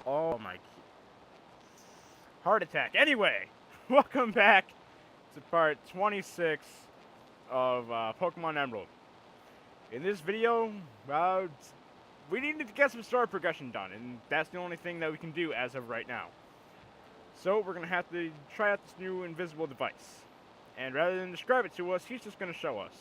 Oh my. Heart attack. Anyway, welcome back to part 26 of Pokemon Emerald. In this video, we needed to get some story progression done, and that's the only thing that we can do as of right now. So we're going to have to try out this new invisible device. And rather than describe it to us, he's just going to show us.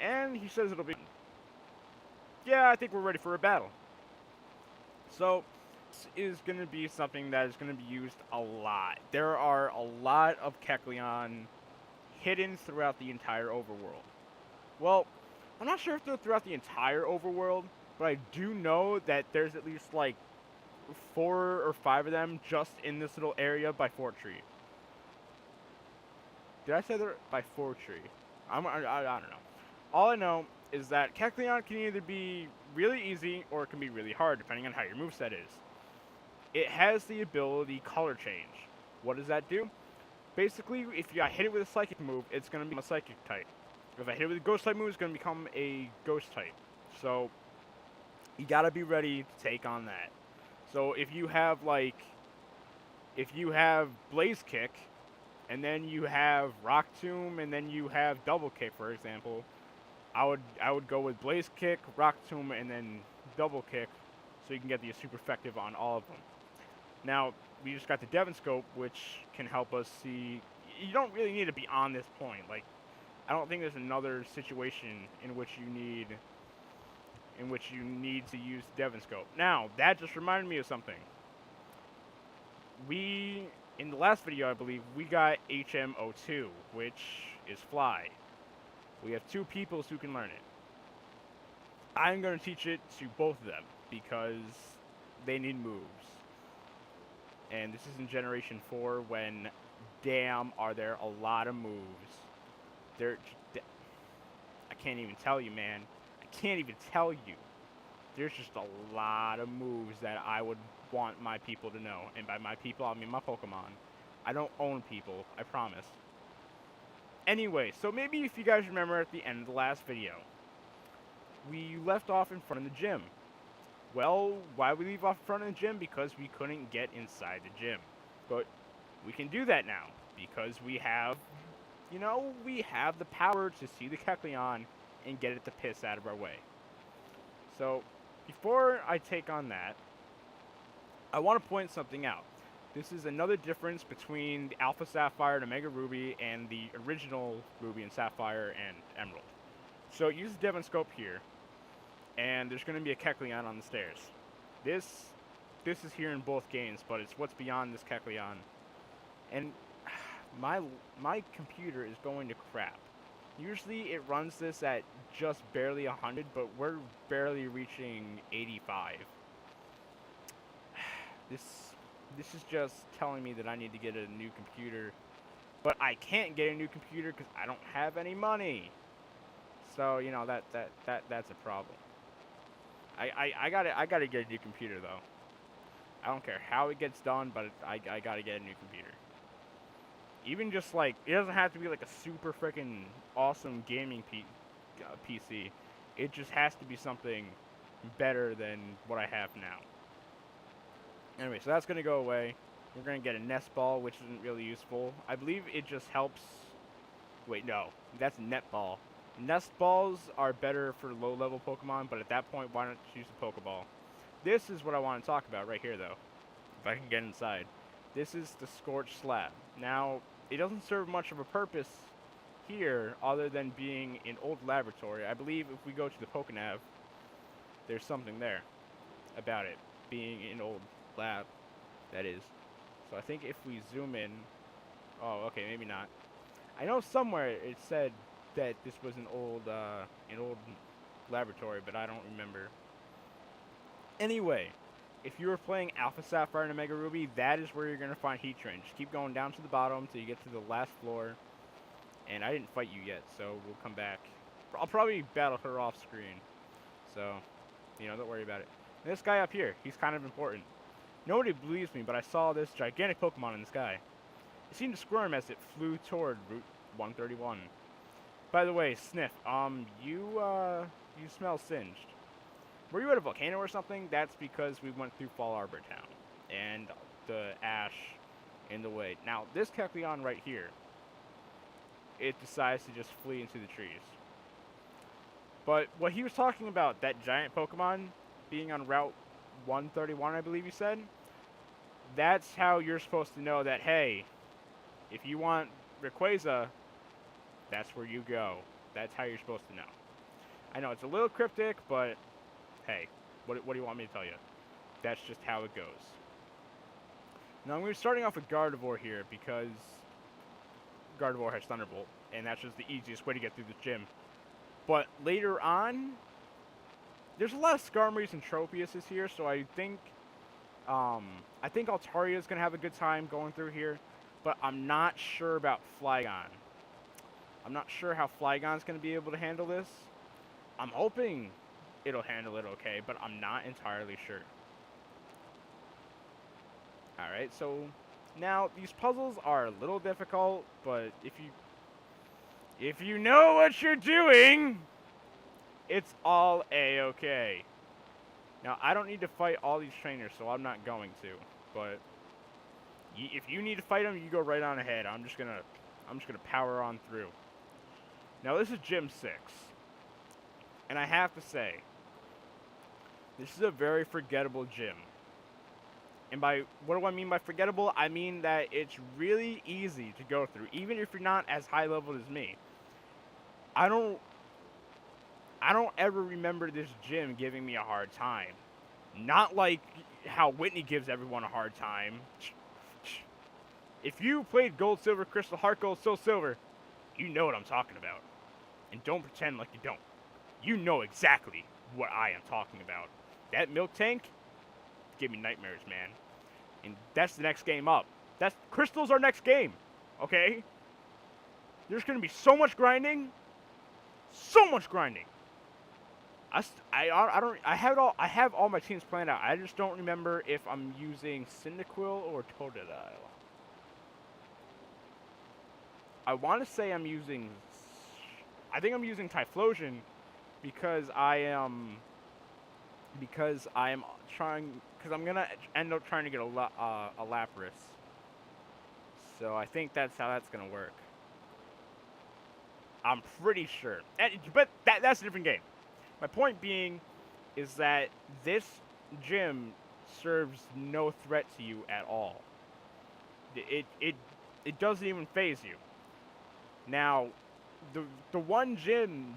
And he says it'll be... Yeah, I think we're ready for a battle. So, this is going to be something that is going to be used a lot. There are a lot of Kecleon hidden throughout the entire overworld. Well, I'm not sure if they're throughout the entire overworld, but I do know that there's at least like 4 or 5 of them just in this little area by Fort Tree. Did I say they're by Fort Tree? I don't know. All I know is that Kecleon can either be really easy or it can be really hard, depending on how your moveset is. It has the ability Color Change. What does that do? Basically, if I hit it with a Psychic move, it's going to become a Psychic type. If I hit it with a Ghost type move, it's going to become a Ghost type. So, you gotta be ready to take on that. So, if you have Blaze Kick, and then you have Rock Tomb, and then you have Double Kick, for example, I would go with Blaze Kick, Rock Tomb, and then Double Kick, so you can get the super effective on all of them. Now, we just got the Devon Scope, which can help us see. You don't really need to be on this point. Like, I don't think there's another situation in which you need to use the Devon Scope. Now, that just reminded me of something. In the last video, I believe, we got HM02, which is Fly. We have 2 peoples who can learn it. I'm going to teach it to both of them because they need moves. And this is in Generation 4 when, damn, are there a lot of moves. I can't even tell you, man. I can't even tell you. There's just a lot of moves that I would want my people to know. And by my people, I mean my Pokemon. I don't own people, I promise. Anyway, so maybe if you guys remember at the end of the last video, we left off in front of the gym. Well, why we leave off in front of the gym? Because we couldn't get inside the gym. But we can do that now, because we have the power to see the Kecleon and get it to piss out of our way. So, before I take on that, I want to point something out. This is another difference between the Alpha Sapphire and Omega Ruby and the original Ruby and Sapphire and Emerald. So use the Devon Scope here, and there's going to be a Kecleon on the stairs. This is here in both games, but it's what's beyond this Kecleon. And my computer is going to crap. Usually it runs this at just barely 100, but we're barely reaching 85. This is just telling me that I need to get a new computer, but I can't get a new computer because I don't have any money. So you know that's a problem. I gotta get a new computer though. I don't care how it gets done, but I gotta get a new computer. Even just like, it doesn't have to be like a super freaking awesome gaming PC. It just has to be something better than what I have now. Anyway, so that's going to go away. We're going to get a Nest Ball, which isn't really useful. I believe it just helps... Wait, no. That's Net Ball. Nest Balls are better for low-level Pokemon, but at that point, why not use a Pokeball? This is what I want to talk about right here, though. If I can get inside. This is the Scorched Slab. Now, it doesn't serve much of a purpose here, other than being an old laboratory. I believe if we go to the Pokenav, there's something there about it being an old lab, that is. So I think if we zoom in... Oh, okay, maybe not. I know somewhere it said that this was an old laboratory, but I don't remember. Anyway, if you were playing Alpha Sapphire and Omega Ruby, that is where you're going to find Heatran. Just keep going down to the bottom until you get to the last floor. And I didn't fight you yet, so we'll come back. I'll probably battle her off screen. So, don't worry about it. And this guy up here, he's kind of important. Nobody believes me, but I saw this gigantic Pokemon in the sky. It seemed to squirm as it flew toward Route 131. By the way, Sniff, you smell singed. were you at a volcano or something? That's because we went through Fall Arbor Town and the ash in the way. Now, this Kecleon right here, it decides to just flee into the trees. But what he was talking about, that giant Pokemon being on Route 131, I believe you said, that's how you're supposed to know that, hey, if you want Rayquaza, that's where you go. That's how you're supposed to know. I know it's a little cryptic, but hey, what do you want me to tell you? That's just how it goes. Now, I'm going to be starting off with Gardevoir here because Gardevoir has Thunderbolt, and that's just the easiest way to get through this gym. But later on, there's a lot of Skarmories and Tropiuses here, so I think Altaria is going to have a good time going through here, but I'm not sure about Flygon. I'm not sure how Flygon's going to be able to handle this. I'm hoping it'll handle it okay, but I'm not entirely sure. Alright, so now these puzzles are a little difficult, but if you know what you're doing, it's all A-okay. Now, I don't need to fight all these trainers, so I'm not going to, but if you need to fight them, you go right on ahead. I'm just gonna power on through. Now, this is Gym 6. And I have to say, this is a very forgettable gym. And what do I mean by forgettable? I mean that it's really easy to go through, even if you're not as high leveled as me. I don't ever remember this gym giving me a hard time. Not like how Whitney gives everyone a hard time. If you played Gold, Silver, Crystal, Heart Gold, Soul Silver, you know what I'm talking about. And don't pretend like you don't. You know exactly what I am talking about. That milk tank gave me nightmares, man. And that's the next game up. Crystal's our next game, okay? There's gonna be so much grinding. So much grinding. I have all my teams planned out. I just don't remember if I'm using Cyndaquil or Totodile. I want to say I think I'm using Typhlosion because I'm gonna end up trying to get a Lapras. So I think that's how that's gonna work. I'm pretty sure, but that's a different game. My point being is that this gym serves no threat to you at all. It doesn't even phase you. Now, the one gym,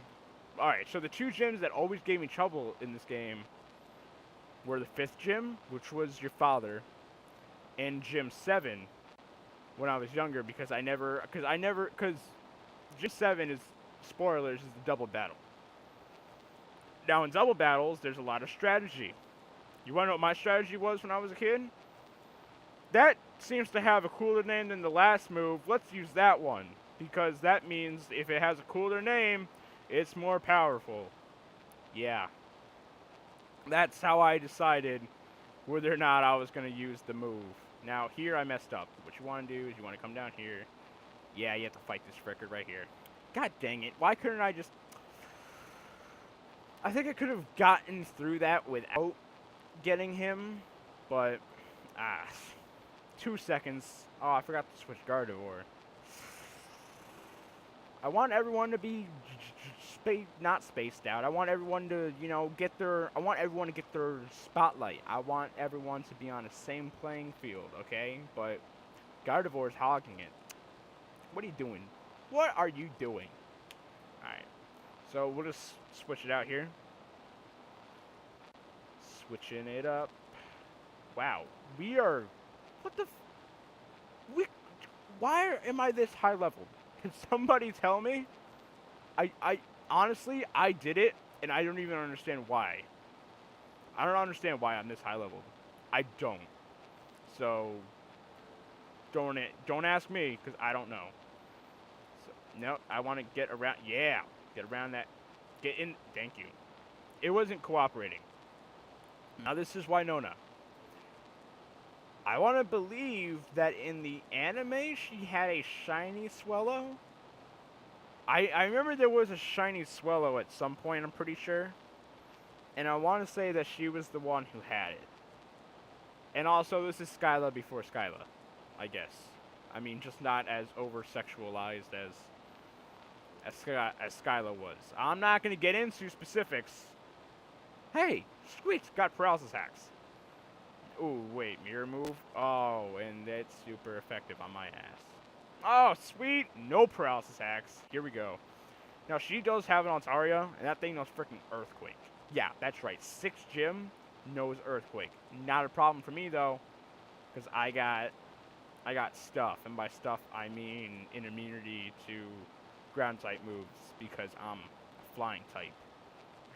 all right. So the two gyms that always gave me trouble in this game were the 5th gym, which was your father, and Gym 7 when I was younger, because Gym 7 is, spoilers, is the double battle. Now in double battles, there's a lot of strategy. You wanna know what my strategy was when I was a kid? That seems to have a cooler name than the last move. Let's use that one, because that means if it has a cooler name, it's more powerful. Yeah. That's how I decided whether or not I was going to use the move. Now, here I messed up. What you want to do is you want to come down here. Yeah, you have to fight this fricker right here. God dang it. Why couldn't I just... I think I could have gotten through that without getting him, but... 2 seconds. Oh, I forgot to switch Gardevoir. I want everyone to be not spaced out. I want everyone to, I want everyone to get their spotlight. I want everyone to be on the same playing field, okay? But Gardevoir's hogging it. What are you doing? What are you doing? Alright. So we'll just switch it out here. Switching it up. Wow. We are... What the... Why am I this high level? Can somebody tell me? Honestly, I did it, and I don't even understand why. I don't understand why I'm this high level. I don't. So, don't ask me, because I don't know. So, no, I want to get around, yeah, get around that, get in, thank you. It wasn't cooperating. Now this is Winona. I want to believe that in the anime, she had a shiny Swellow. I remember there was a shiny Swellow at some point, I'm pretty sure. And I want to say that she was the one who had it. And also, this is Skyla before Skyla, I guess. I mean, just not as over-sexualized as Skyla was. I'm not going to get into specifics. Hey, sweet, got paralysis hacks. Ooh, wait, mirror move? Oh, and that's super effective on my ass. Oh, sweet, no paralysis hacks. Here we go. Now, she does have an Altaria, and that thing knows freaking Earthquake. Yeah, that's right. 6 gym knows Earthquake. Not a problem for me, though, because I got stuff. And by stuff, I mean an immunity to ground type moves, because I'm a flying type.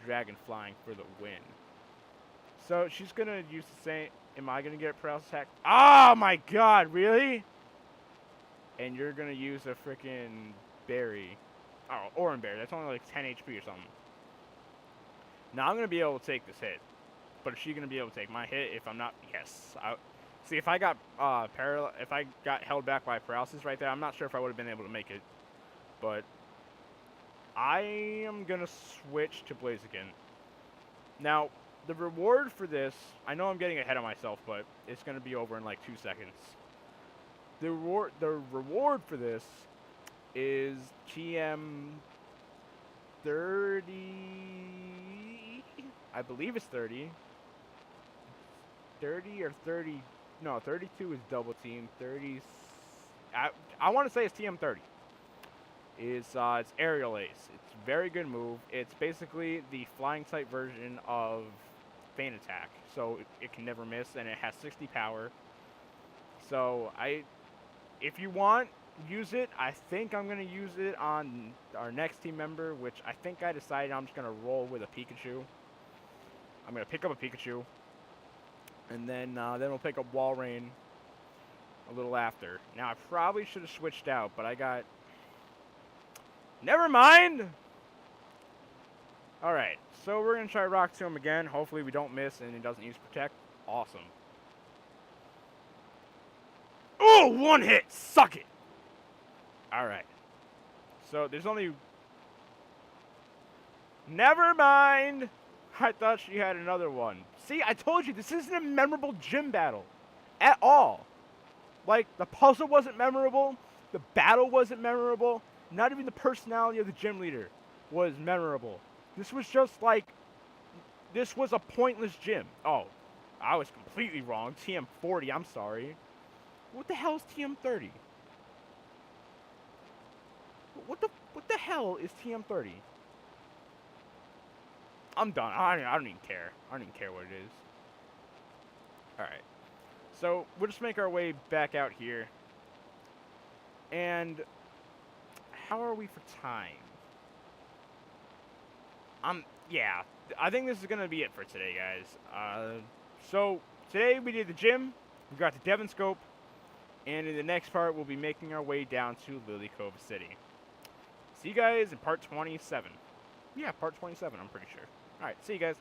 Dragon flying for the win. So, she's going to use the same... Am I going to get a paralysis hack? Oh, my God, really? And you're going to use a freaking berry. Oh, Oran Berry. That's only like 10 HP or something. Now I'm going to be able to take this hit. But is she going to be able to take my hit if I'm not? Yes. See, if I got if I got held back by paralysis right there, I'm not sure if I would have been able to make it. But I am going to switch to Blaziken. Now, the reward for this, I know I'm getting ahead of myself, but it's going to be over in like 2 seconds. The reward for this is TM 30, I believe it's 30 or 30, no, 32 is double team, 30, I want to say it's TM 30, it's Aerial Ace. It's a very good move. It's basically the flying type version of Feint Attack, so it can never miss, and it has 60 power, so if you want, use it. I think I'm going to use it on our next team member, which I think I decided I'm just going to roll with a Pikachu. I'm going to pick up a Pikachu, and then we'll pick up Walrein a little after. Now, I probably should have switched out, but I got... Never mind! Alright, so we're going to try Rock Tomb again. Hopefully we don't miss and it doesn't use Protect. Awesome. Oh, one hit! Suck it! Alright. So, there's only... Never mind! I thought she had another one. See, I told you, this isn't a memorable gym battle. At all. Like, the puzzle wasn't memorable. The battle wasn't memorable. Not even the personality of the gym leader was memorable. This was just like... This was a pointless gym. Oh, I was completely wrong. TM40, I'm sorry. What the hell is TM30? What the hell is TM30? I'm done. I don't even care. I don't even care what it is. Alright. So, we'll just make our way back out here. And... How are we for time? Yeah. I think this is going to be it for today, guys. So, today we did the gym. We got the Devon Scope. And in the next part, we'll be making our way down to Lily Cove City. See you guys in part 27. Yeah, part 27, I'm pretty sure. Alright, see you guys.